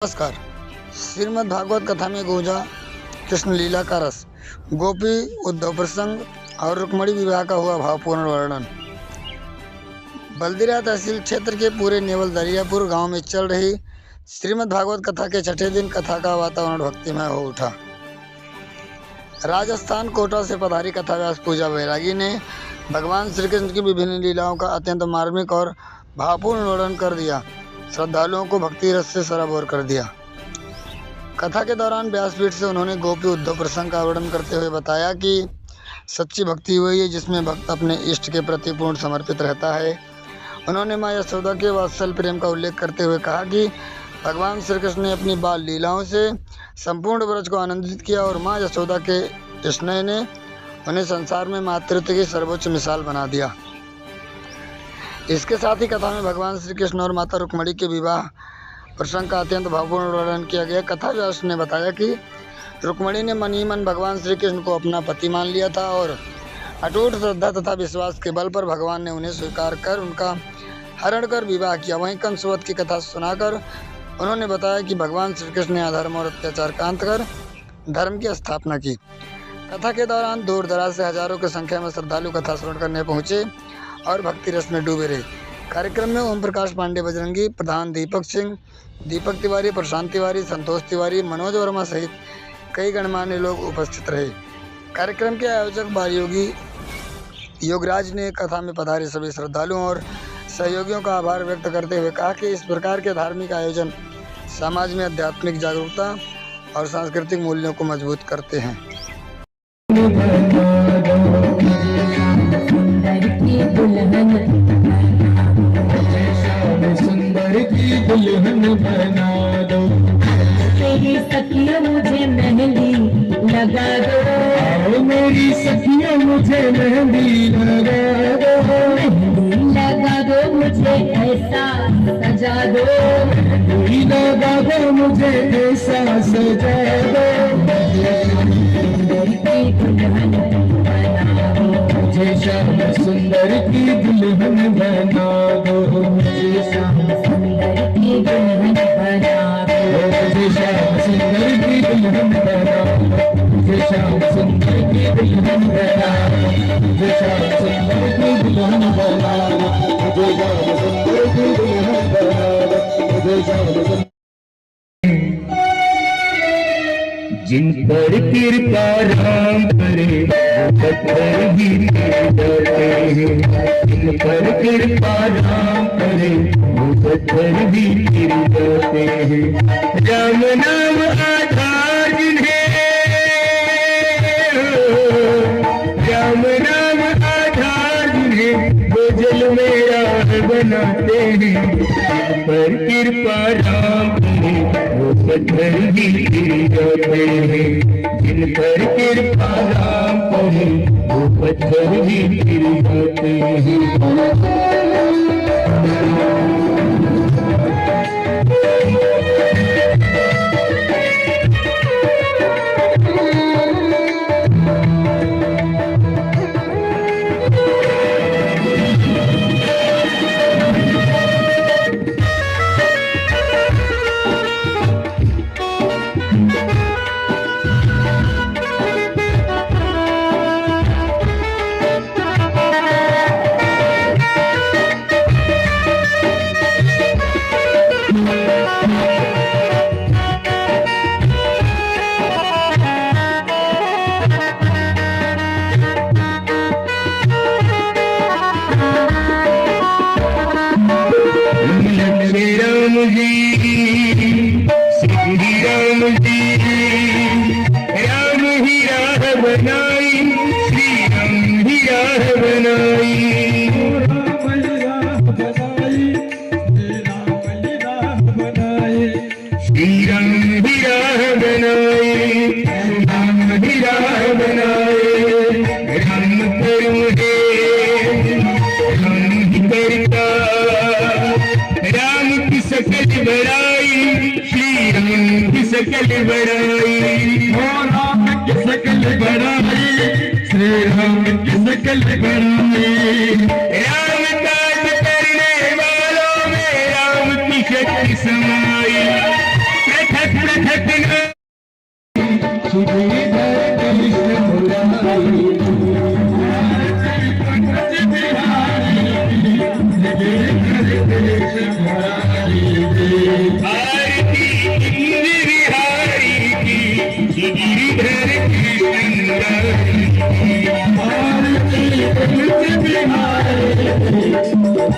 नमस्कार। श्रीमद् भागवत कथा में गूंजा कृष्ण लीला का रस, गोपी उद्धव प्रसंग और रुक्मणी विवाह का हुआ भावपूर्ण वर्णन। बलदीरा तहसील क्षेत्र के पूरे नेवल दरियापुर गांव में चल रही श्रीमद् भागवत कथा के छठे दिन कथा का वातावरण भक्तिमय हो उठा। राजस्थान कोटा से पधारी कथा व्यास पूजा बैरागी ने भगवान श्री कृष्ण की विभिन्न लीलाओं का अत्यंत मार्मिक और भावपूर्ण वर्णन कर दिया। श्रद्धालुओं को भक्ति रस से सराबोर कर दिया। कथा के दौरान व्यासपीठ से उन्होंने गोपी उद्धव प्रसंग का वर्णन करते हुए बताया कि सच्ची भक्ति वही है जिसमें भक्त अपने इष्ट के प्रति पूर्ण समर्पित रहता है। उन्होंने माँ यशोदा के वात्सल प्रेम का उल्लेख करते हुए कहा कि भगवान श्री कृष्ण ने अपनी बाल लीलाओं से संपूर्ण ब्रज को आनंदित किया और माँ यशोदा के स्नेह ने उन्हें संसार में मातृत्व की सर्वोच्च मिसाल बना दिया। इसके साथ ही कथा में भगवान श्री कृष्ण और माता रुक्मणी के विवाह प्रसंग का अत्यंत भावपूर्ण वर्णन किया गया। कथा व्यास ने बताया कि रुक्मणी ने मन ही मन भगवान श्री कृष्ण को अपना पति मान लिया था और अटूट श्रद्धा तथा विश्वास के बल पर भगवान ने उन्हें स्वीकार कर उनका हरण कर विवाह किया। वहीं कंसवध की कथा सुनाकर उन्होंने बताया कि भगवान श्री कृष्ण ने अधर्म और अत्याचार का अंत कर धर्म की स्थापना की। कथा के दौरान दूर दराज से हजारों की संख्या में श्रद्धालु कथा श्रवण करने पहुंचे और भक्ति रस में डूबे रहे। कार्यक्रम में ओम प्रकाश पांडे बजरंगी, प्रधान दीपक सिंह, दीपक तिवारी, प्रशांत तिवारी, संतोष तिवारी, मनोज वर्मा सहित कई गणमान्य लोग उपस्थित रहे। कार्यक्रम के आयोजक बाल योगी योगराज ने कथा में पधारे सभी श्रद्धालुओं और सहयोगियों का आभार व्यक्त करते हुए कहा कि इस प्रकार के धार्मिक आयोजन समाज में आध्यात्मिक जागरूकता और सांस्कृतिक मूल्यों को मजबूत करते हैं। सुंदर की दुल्हन बना दो, तेरी सखियां मुझे मेहंदी लगा दो, आओ मेरी सखियां मुझे मेहंदी लगा दो, मेहंदी लगा दो मुझे ऐसा सजा दो, मेहंदी लगा दो मुझे ऐसा सजा दो, सुंदर की दुल्हन बना दो, मुझे श्याम सुंदर की दुल्हन बना दो, मुझे श्याम सुंदर की दुल्हन बना दो, मुझे श्याम सुंदर की दुल्हन बना दो, मुझे श्याम सुंदर की दुल्हन बना दो, मुझे श्याम सुंदर की दुल्हन बना दो, मुझे श्याम सुंदर की दुल्हन बना दो, मुझे श्याम जिन पर कृपा राम करे वो पत्थर भी डरते हैं, जिन पर कृपा राम करे वो पत्थर भी डरते हैं, राम नाम आधार जिन्हें, राम नाम आधार जिन्हें वो जल में राह बनाते हैं, जिन पर कृपा राम करे वो पत्थर भी जाते हैं, जिन पर कृपा राम करे वो पत्थर भी गिर जाते हैं।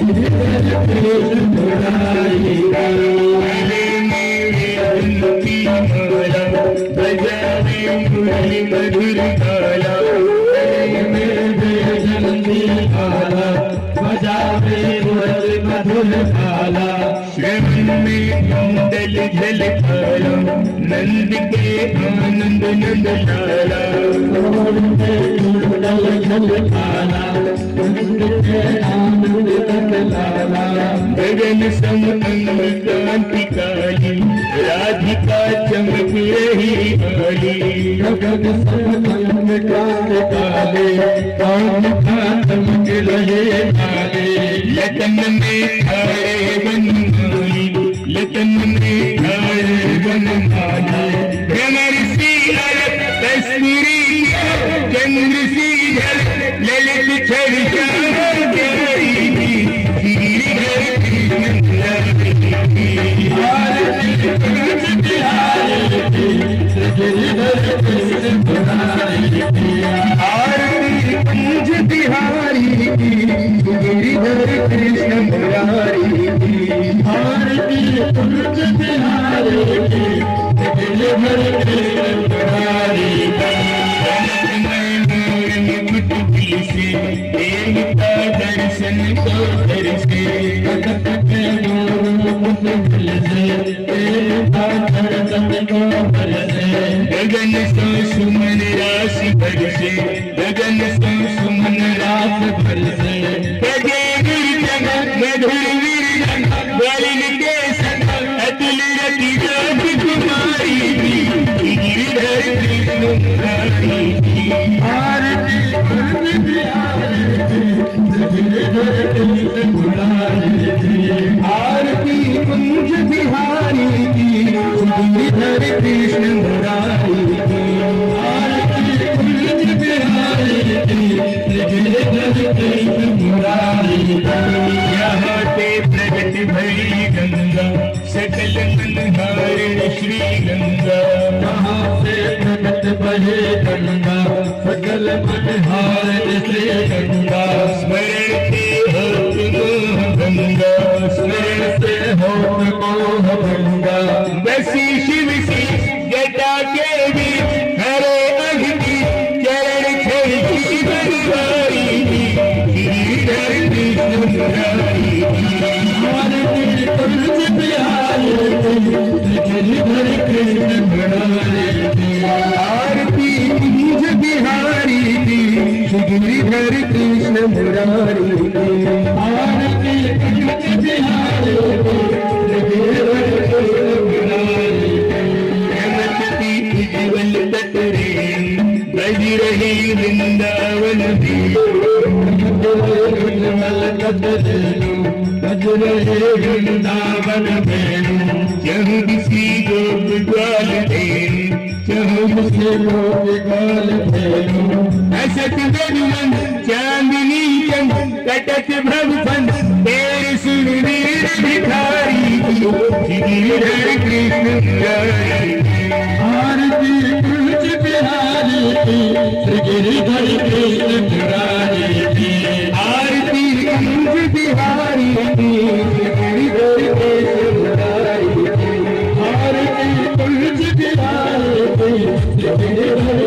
कृष्ण मुरारी गले में उनकी माला बजावे मुरली मधुर ताला गले में जयंती माला बजावे मुरली मधुर ताला श्रवण में कुंडल झलकाला नंद के आनंद नंद लाला श्रवण में कुंडल झलकाला नंद के आनंद नंद लाला गगन सम अंग कांति काली राधिका चमक रही काली गगन सम अंग कांति काली राधिका चमक रही काली लतन में खाए बनमाली लतन में खाए बनमाली भ्रमर सी अलग कस्तूरी चंद्र सी झलक ललित छविता आरती कुंज बिहारी की गिरिधर कृष्ण मुरारी की आरती कुंज बिहारी की गिरिधर कृष्ण मुरारी से देवता दर्शन को दर्शे गगन सो सुमन राशि बरसे गगन सो सुमन राशि बरसे बजे गिरजन मधुर वीरजन बलिन के संग अतुल रति जोग कुमारी गिरिधर कृष्ण मुरारी आरती कुंज बिहारी गिरिधर कृष्ण मुरारी आरती कुंज बिहारी की गिरिधर कृष्ण मुरारी आरती कुंज बिहारी की गिरिधर कृष्ण मुरारी यहाँ पे प्रगट भई गंगा सकल मनहारिणी श्री गंगा यहाँ से प्रगट भई गंगा सकल मनहारिणी श्री गंगा स्मरण से होत मोह गंगा स्मरण से होत मोह गंगा बसी शिव सी जटा के भी हरे अग्नि चरण छलकी बनवारी गिरिधर कृष्ण मुरारी आरती कुंज बिहारी गिरिधर कृष्ण मुरारी आरती कुंज बिहारी गिरिधर कृष्ण मुरारी आरती कुंज बिहारी गिरिधर कृष्ण मुरारी हेमंती उज्ज्वल तट रे बज रही वृंदावन उज्ज्वल तट रे बज रहे वृंदावन में जहाँ किसी गोप ग्वाल देन जहाँ किसी गोप ग्वाल देन असत गरुवन चांदनी चंद कटक भवफन तेरे सुन वीर भिखारी गिरिधर कृष्ण मुरारी आरती कुंज बिहारी श्री गिरिधर कृष्ण मुरारी आरती कुंज बिहारी श्री गिरिधर कृष्ण मुरारी आरती कुंज बिहारी श्री गिरिधर